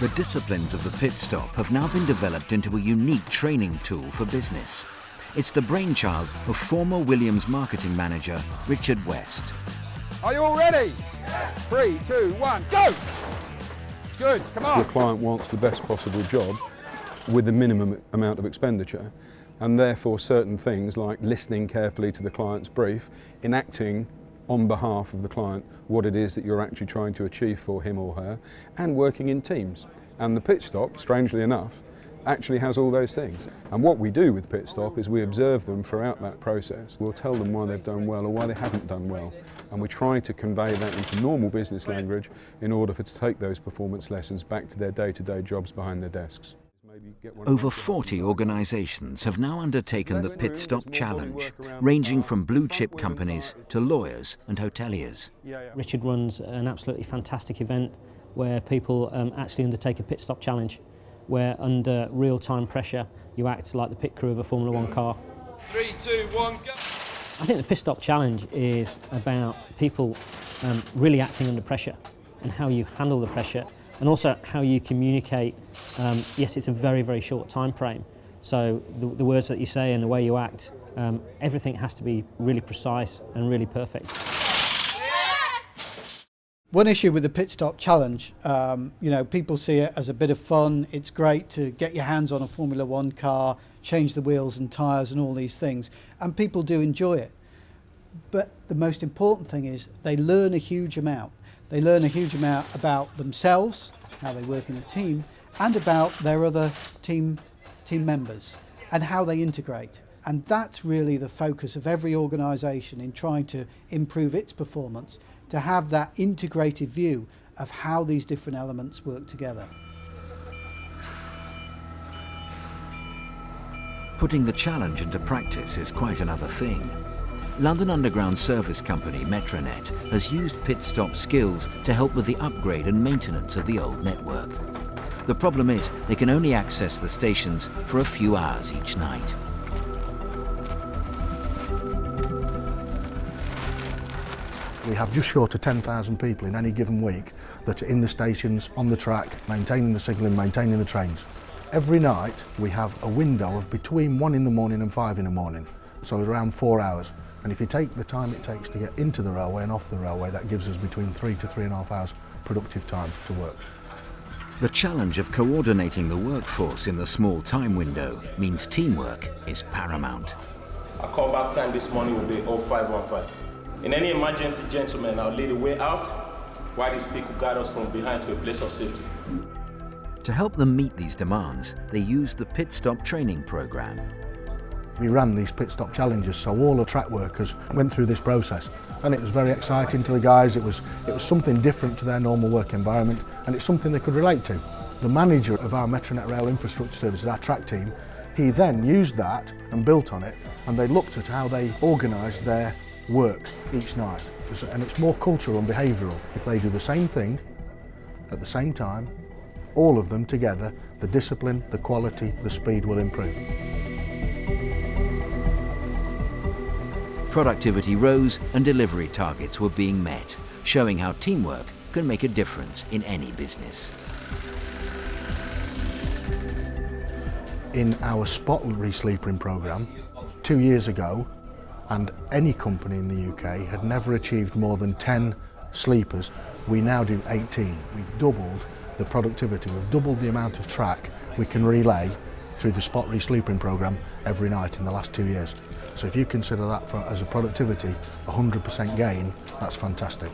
The disciplines of the pit stop have now been developed into a unique training tool for business. It's the brainchild of former Williams marketing manager Richard West. Are you all ready? Yes. 3, 2, 1, go! Good, come on. Your client wants the best possible job with the minimum amount of expenditure, and therefore certain things like listening carefully to the client's brief, enacting on behalf of the client what it is that you're actually trying to achieve for him or her, and working in teams. And the pit stop, strangely enough, actually has all those things. And what we do with pit stop is we observe them throughout that process. We'll tell them why they've done well or why they haven't done well, and we try to convey that into normal business language in order to take those performance lessons back to their day-to-day jobs behind their desks. Over 40 organisations have now undertaken the Pit Stop Challenge, ranging from blue-chip companies to lawyers and hoteliers. Richard runs an absolutely fantastic event where people actually undertake a pit stop challenge, where under real-time pressure you act like the pit crew of a Formula One car. 3, 2, 1, go! I think the pit stop challenge is about people really acting under pressure and how you handle the pressure, and also how you communicate. Yes, it's a very, very short time frame, so the words that you say and the way you act, everything has to be really precise and really perfect. One issue with the pit stop challenge, people see it as a bit of fun. It's great to get your hands on a Formula One car, change the wheels and tyres and all these things, and people do enjoy it. But the most important thing is they learn a huge amount. They learn a huge amount about themselves, how they work in a team, and about their other team members and how they integrate. And that's really the focus of every organisation in trying to improve its performance, to have that integrated view of how these different elements work together. Putting the challenge into practice is quite another thing. London Underground service company Metronet has used pit stop skills to help with the upgrade and maintenance of the old network. The problem is they can only access the stations for a few hours each night. We have just short of 10,000 people in any given week that are in the stations, on the track, maintaining the signalling, maintaining the trains. Every night we have a window of between 1 in the morning and 5 in the morning, so around 4 hours. And if you take the time it takes to get into the railway and off the railway, that gives us between 3 to 3.5 hours productive time to work. The challenge of coordinating the workforce in the small time window means teamwork is paramount. Our callback time this morning will be 0515. In any emergency, gentlemen, I'll lead the way out while these people guide us from behind to a place of safety. To help them meet these demands, they used the pit stop training programme. We ran these pit stop challenges, so all the track workers went through this process, and it was very exciting to the guys. It was something different to their normal work environment, and it's something they could relate to. The manager of our Metronet Rail Infrastructure Services, our track team, he then used that and built on it, and they looked at how they organised their work each night. And it's more cultural and behavioural. If they do the same thing at the same time, all of them together, the discipline, the quality, the speed will improve. Productivity rose and delivery targets were being met, showing how teamwork can make a difference in any business. In our spot re-sleepering programme 2 years ago, and any company in the UK had never achieved more than 10 sleepers, we now do 18. We've doubled the productivity, we've doubled the amount of track we can relay through the spot re-sleepering programme every night in the last 2 years. So if you consider that as a productivity, 100% gain, that's fantastic.